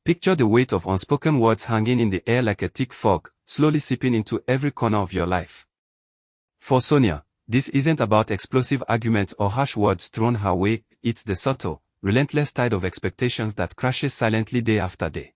Picture the weight of unspoken words hanging in the air like a thick fog, slowly seeping into every corner of your life. For Sonia, this isn't about explosive arguments or harsh words thrown her way, it's the subtle, relentless tide of expectations that crashes silently day after day.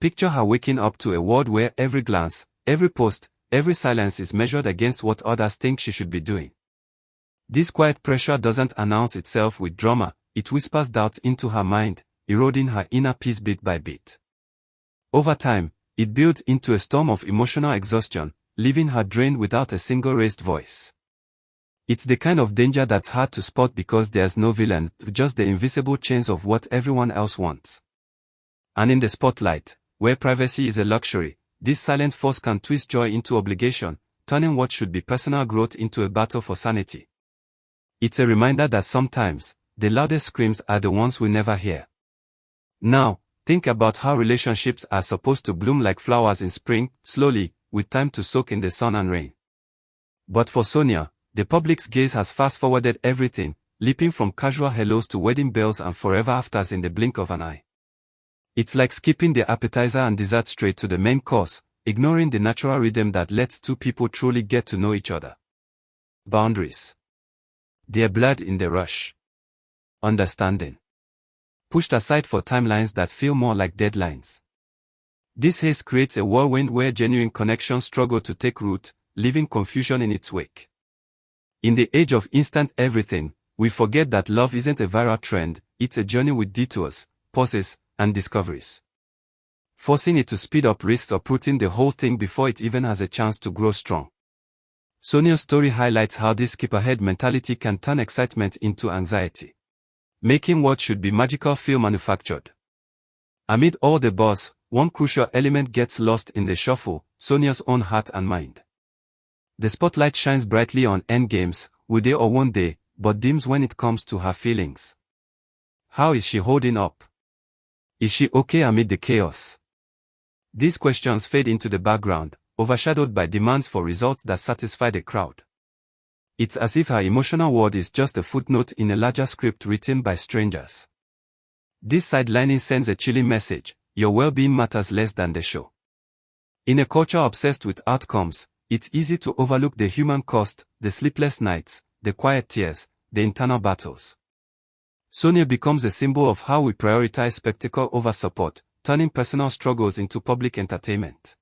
Picture her waking up to a world where every glance, every post, every silence is measured against what others think she should be doing. This quiet pressure doesn't announce itself with drama, it whispers doubts into her mind, eroding her inner peace bit by bit. Over time, it builds into a storm of emotional exhaustion, leaving her drained without a single raised voice. It's the kind of danger that's hard to spot because there's no villain, just the invisible chains of what everyone else wants. And in the spotlight, where privacy is a luxury, this silent force can twist joy into obligation, turning what should be personal growth into a battle for sanity. It's a reminder that sometimes, the loudest screams are the ones we never hear. Now, think about how relationships are supposed to bloom like flowers in spring, slowly, with time to soak in the sun and rain. But for Sonia, the public's gaze has fast-forwarded everything, leaping from casual hellos to wedding bells and forever afters in the blink of an eye. It's like skipping the appetizer and dessert straight to the main course, ignoring the natural rhythm that lets two people truly get to know each other. Boundaries. They're blurred in the rush. Understanding. Pushed aside for timelines that feel more like deadlines. This haze creates a whirlwind where genuine connections struggle to take root, leaving confusion in its wake. In the age of instant everything, we forget that love isn't a viral trend, it's a journey with detours, pauses, and discoveries. Forcing it to speed up risks uprooting the whole thing before it even has a chance to grow strong. Sonia's story highlights how this skip-ahead mentality can turn excitement into anxiety, making what should be magical feel manufactured. Amid all the buzz, one crucial element gets lost in the shuffle, Sonia's own heart and mind. The spotlight shines brightly on endgames, will they or won't they, but dims when it comes to her feelings. How is she holding up? Is she okay amid the chaos? These questions fade into the background, overshadowed by demands for results that satisfy the crowd. It's as if her emotional world is just a footnote in a larger script written by strangers. This sidelining sends a chilling message: your well-being matters less than the show. In a culture obsessed with outcomes, it's easy to overlook the human cost, the sleepless nights, the quiet tears, the internal battles. Sonia becomes a symbol of how we prioritize spectacle over support, turning personal struggles into public entertainment.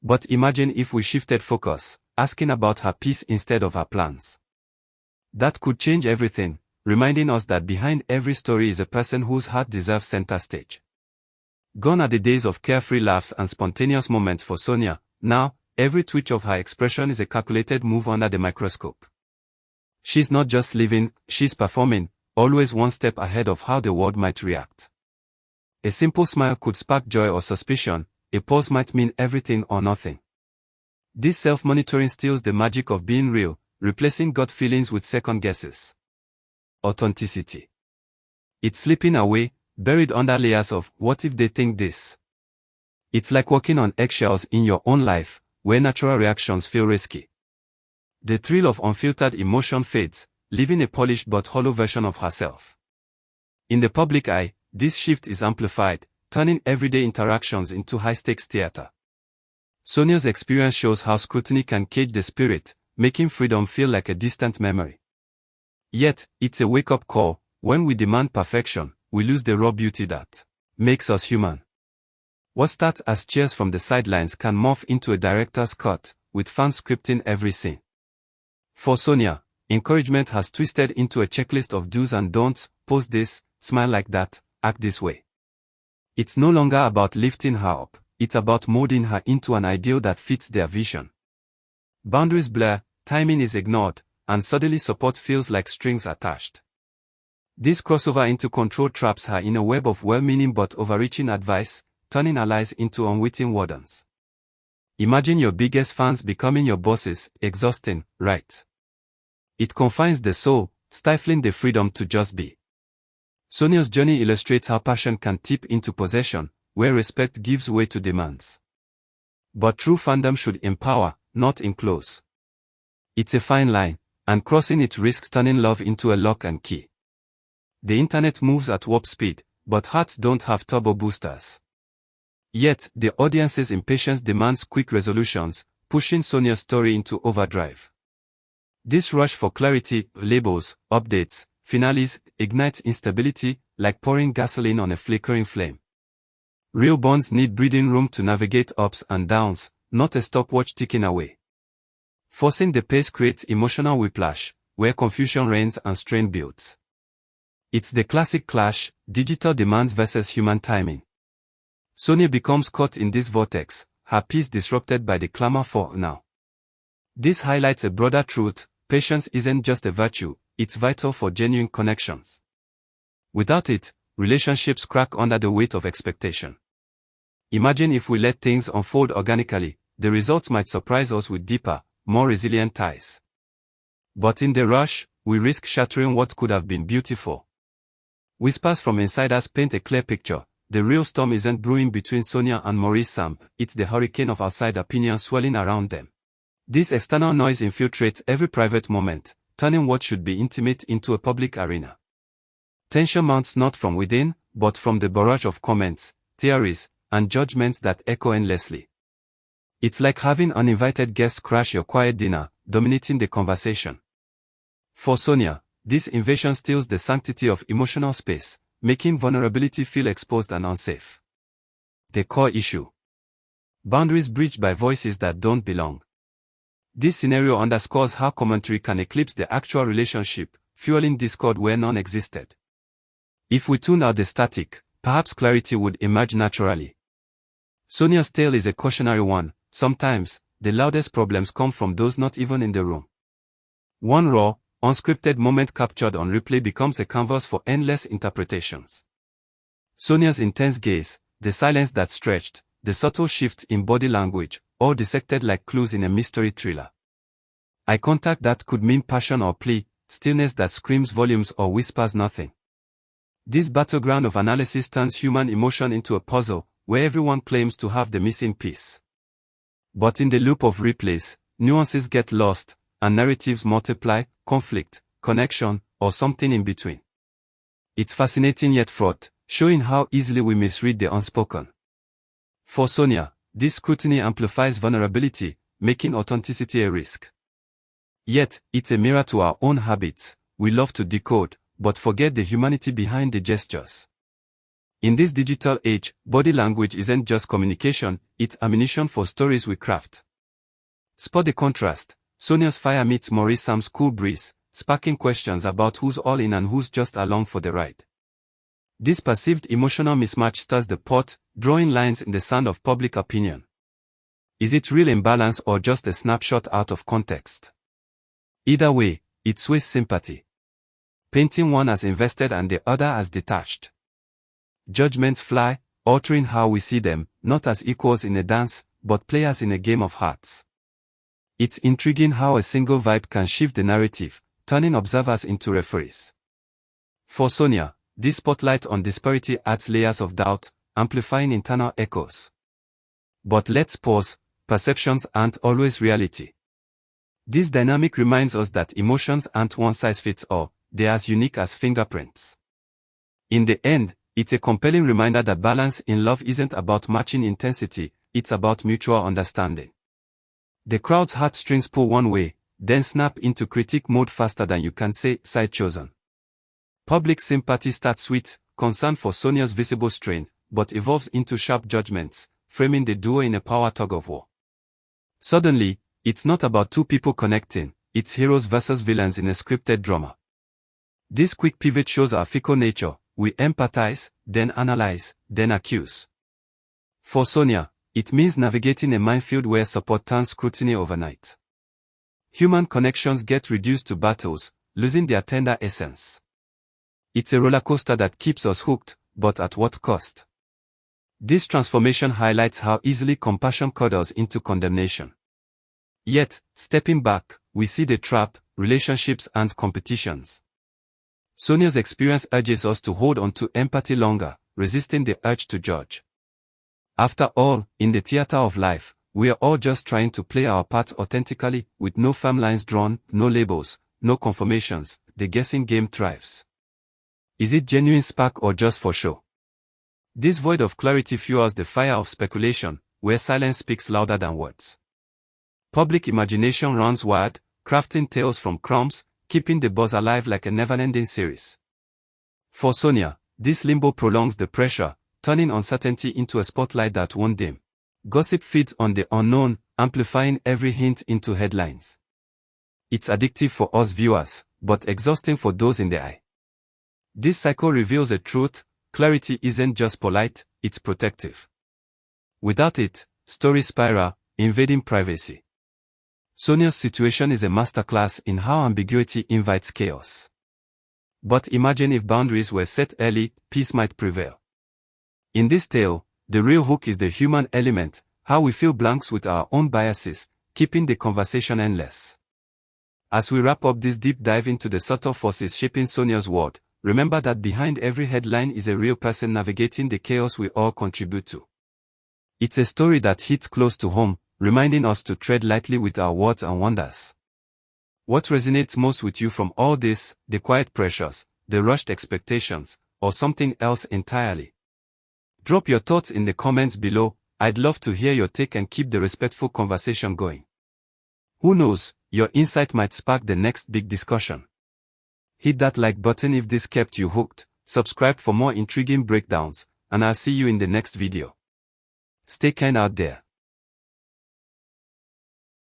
But imagine if we shifted focus, asking about her peace instead of her plans. That could change everything, reminding us that behind every story is a person whose heart deserves center stage. Gone are the days of carefree laughs and spontaneous moments for Sonia. Now, every twitch of her expression is a calculated move under the microscope. She's not just living, she's performing, always one step ahead of how the world might react. A simple smile could spark joy or suspicion, a pause might mean everything or nothing. This self-monitoring steals the magic of being real, replacing gut feelings with second guesses. Authenticity. It's slipping away, buried under layers of, what if they think this? It's like walking on eggshells in your own life, where natural reactions feel risky. The thrill of unfiltered emotion fades, leaving a polished but hollow version of herself. In the public eye, this shift is amplified, turning everyday interactions into high-stakes theater. Sonia's experience shows how scrutiny can cage the spirit, making freedom feel like a distant memory. Yet, it's a wake-up call: when we demand perfection, we lose the raw beauty that makes us human. What starts as cheers from the sidelines can morph into a director's cut, with fans scripting every scene. For Sonia, encouragement has twisted into a checklist of do's and don'ts: post this, smile like that, act this way. It's no longer about lifting her up, it's about molding her into an ideal that fits their vision. Boundaries blur, timing is ignored, and suddenly support feels like strings attached. This crossover into control traps her in a web of well-meaning but overreaching advice, turning allies into unwitting wardens. Imagine your biggest fans becoming your bosses, exhausting, right? It confines the soul, stifling the freedom to just be. Sonia's journey illustrates how passion can tip into possession, where respect gives way to demands. But true fandom should empower, not enclose. It's a fine line, and crossing it risks turning love into a lock and key. The internet moves at warp speed, but hearts don't have turbo boosters. Yet, the audience's impatience demands quick resolutions, pushing Sonia's story into overdrive. This rush for clarity, labels, updates, finales, ignites instability, like pouring gasoline on a flickering flame. Real bonds need breathing room to navigate ups and downs, not a stopwatch ticking away. Forcing the pace creates emotional whiplash, where confusion reigns and strain builds. It's the classic clash, digital demands versus human timing. Sonia becomes caught in this vortex, her peace disrupted by the clamor for now. This highlights a broader truth: patience isn't just a virtue, it's vital for genuine connections. Without it, relationships crack under the weight of expectation. Imagine if we let things unfold organically, the results might surprise us with deeper, more resilient ties. But in the rush, we risk shattering what could have been beautiful. Whispers from insiders paint a clear picture. The real storm isn't brewing between Sonia and Maurice Sam, it's the hurricane of outside opinion swirling around them. This external noise infiltrates every private moment, turning what should be intimate into a public arena. Tension mounts not from within, but from the barrage of comments, theories, and judgments that echo endlessly. It's like having uninvited guests crash your quiet dinner, dominating the conversation. For Sonia, this invasion steals the sanctity of emotional space, making vulnerability feel exposed and unsafe. The core issue: boundaries breached by voices that don't belong. This scenario underscores how commentary can eclipse the actual relationship, fueling discord where none existed. If we tune out the static, perhaps clarity would emerge naturally. Sonia's tale is a cautionary one. Sometimes, the loudest problems come from those not even in the room. One raw, unscripted moment captured on replay becomes a canvas for endless interpretations. Sonia's intense gaze, the silence that stretched, the subtle shift in body language, all dissected like clues in a mystery thriller. Eye contact that could mean passion or plea, stillness that screams volumes or whispers nothing. This battleground of analysis turns human emotion into a puzzle, where everyone claims to have the missing piece. But in the loop of replays, nuances get lost, and narratives multiply: conflict, connection, or something in between. It's fascinating yet fraught, showing how easily we misread the unspoken. For Sonia, this scrutiny amplifies vulnerability, making authenticity a risk. Yet, it's a mirror to our own habits. We love to decode, but forget the humanity behind the gestures. In this digital age, body language isn't just communication, it's ammunition for stories we craft. Spot the contrast: Sonia's fire meets Maurice Sam's cool breeze, sparking questions about who's all in and who's just along for the ride. This perceived emotional mismatch stirs the pot, drawing lines in the sand of public opinion. Is it real imbalance or just a snapshot out of context? Either way, it sways sympathy, painting one as invested and the other as detached. Judgments fly, altering how we see them, not as equals in a dance, but players in a game of hearts. It's intriguing how a single vibe can shift the narrative, turning observers into referees. For Sonia, this spotlight on disparity adds layers of doubt, amplifying internal echoes. But let's pause: perceptions aren't always reality. This dynamic reminds us that emotions aren't one-size-fits-all, they're as unique as fingerprints. In the end, it's a compelling reminder that balance in love isn't about matching intensity, it's about mutual understanding. The crowd's heartstrings pull one way, then snap into critique mode faster than you can say side chosen. Public sympathy starts with concern for Sonia's visible strain, but evolves into sharp judgments, framing the duo in a power tug-of-war. Suddenly, it's not about two people connecting, it's heroes versus villains in a scripted drama. This quick pivot shows our fickle nature: we empathize, then analyze, then accuse. For Sonia, it means navigating a minefield where support turns scrutiny overnight. Human connections get reduced to battles, losing their tender essence. It's a roller coaster that keeps us hooked, but at what cost? This transformation highlights how easily compassion curdles into condemnation. Yet, stepping back, we see the trap: relationships and competitions. Sonia's experience urges us to hold on to empathy longer, resisting the urge to judge. After all, in the theater of life, we are all just trying to play our parts authentically, with no firm lines drawn, no labels, no confirmations. The guessing game thrives. Is it genuine spark or just for show? This void of clarity fuels the fire of speculation, where silence speaks louder than words. Public imagination runs wild, crafting tales from crumbs, keeping the buzz alive like a never-ending series. For Sonia, this limbo prolongs the pressure, turning uncertainty into a spotlight that won't dim. Gossip feeds on the unknown, amplifying every hint into headlines. It's addictive for us viewers, but exhausting for those in the eye. This cycle reveals a truth: clarity isn't just polite, it's protective. Without it, stories spiral, invading privacy. Sonia's situation is a masterclass in how ambiguity invites chaos. But imagine if boundaries were set early, peace might prevail. In this tale, the real hook is the human element, how we fill blanks with our own biases, keeping the conversation endless. As we wrap up this deep dive into the subtle forces shaping Sonia's world, remember that behind every headline is a real person navigating the chaos we all contribute to. It's a story that hits close to home, reminding us to tread lightly with our words and wonders. What resonates most with you from all this, the quiet pressures, the rushed expectations, or something else entirely? Drop your thoughts in the comments below. I'd love to hear your take and keep the respectful conversation going. Who knows, your insight might spark the next big discussion. Hit that like button if this kept you hooked, subscribe for more intriguing breakdowns, and I'll see you in the next video. Stay kind out there.